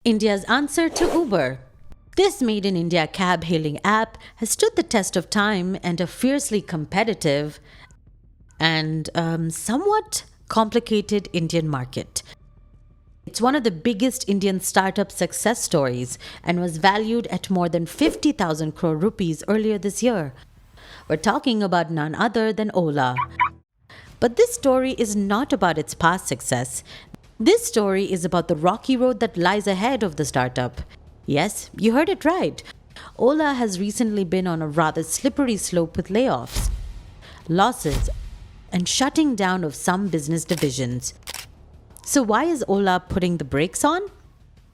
India's answer to Uber. This made in India cab hailing app has stood the test of time and a fiercely competitive and somewhat complicated Indian market. It's one of the biggest Indian startup success stories and was valued at more than 50,000 crore rupees earlier this year. We're talking about none other than Ola. But this story is not about its past success. This story is about the rocky road that lies ahead of the startup. Yes, you heard it right. Ola has recently been on a rather slippery slope with layoffs, losses, and shutting down of some business divisions. So why is Ola putting the brakes on?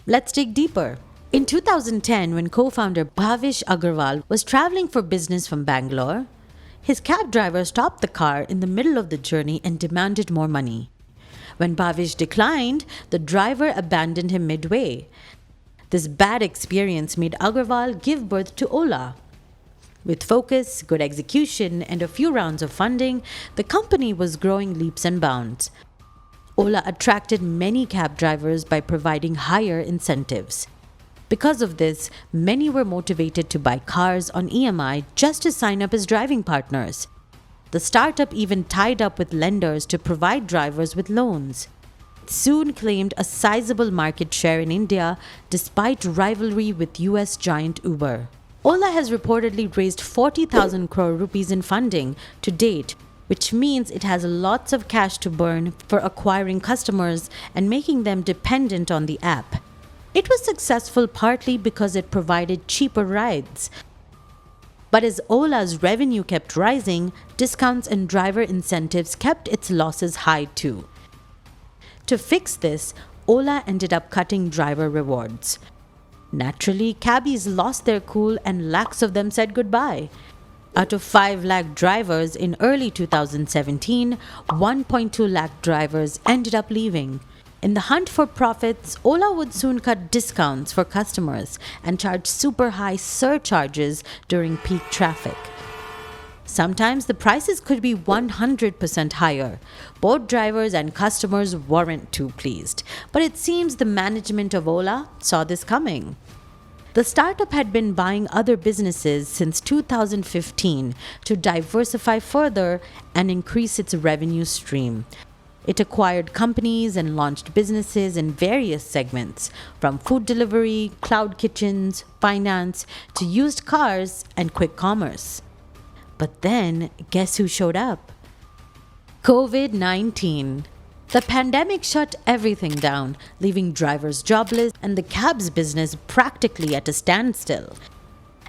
Let's dig deeper. In 2010, when co-founder Bhavish Agarwal was traveling for business from Bangalore, his cab driver stopped the car in the middle of the journey and demanded more money. When Bhavish declined, the driver abandoned him midway. This bad experience made Agarwal give birth to Ola. With focus, good execution, and a few rounds of funding, the company was growing leaps and bounds. Ola attracted many cab drivers by providing higher incentives. Because of this, many were motivated to buy cars on EMI just to sign up as driving partners. The startup even tied up with lenders to provide drivers with loans. It soon claimed a sizable market share in India despite rivalry with US giant Uber. Ola has reportedly raised 40,000 crore rupees in funding to date, which means it has lots of cash to burn for acquiring customers and making them dependent on the app. It was successful partly because it provided cheaper rides. But as Ola's revenue kept rising, discounts and driver incentives kept its losses high too. To fix this, Ola ended up cutting driver rewards. Naturally, cabbies lost their cool and lakhs of them said goodbye. Out of 5 lakh drivers in early 2017, 1.2 lakh drivers ended up leaving. In the hunt for profits, Ola would soon cut discounts for customers and charge super high surcharges during peak traffic. Sometimes the prices could be 100% higher. Both drivers and customers weren't too pleased, but it seems the management of Ola saw this coming. The startup had been buying other businesses since 2015 to diversify further and increase its revenue stream. It acquired companies and launched businesses in various segments, from food delivery, cloud kitchens, finance, to used cars and quick commerce. But then, guess who showed up? COVID-19. The pandemic shut everything down, leaving drivers jobless and the cabs business practically at a standstill.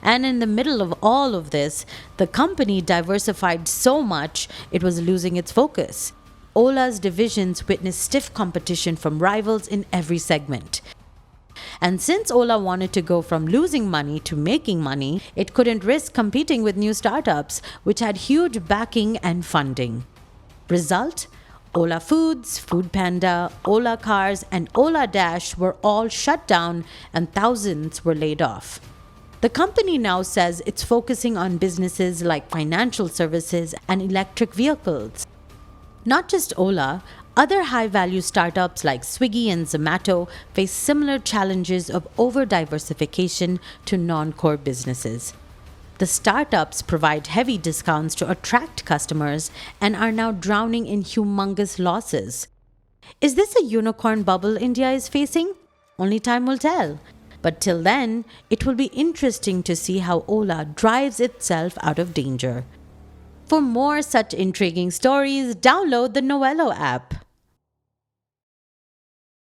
And in the middle of all of this, the company diversified so much it was losing its focus. Ola's divisions witnessed stiff competition from rivals in every segment. And since Ola wanted to go from losing money to making money, it couldn't risk competing with new startups, which had huge backing and funding. Result? Ola Foods, Food Panda, Ola Cars, and Ola Dash were all shut down and thousands were laid off. The company now says it's focusing on businesses like financial services and electric vehicles. Not just Ola, other high-value startups like Swiggy and Zomato face similar challenges of over-diversification to non-core businesses. The startups provide heavy discounts to attract customers and are now drowning in humongous losses. Is this a unicorn bubble India is facing? Only time will tell. But till then, it will be interesting to see how Ola drives itself out of danger. For more such intriguing stories, download the Novello app.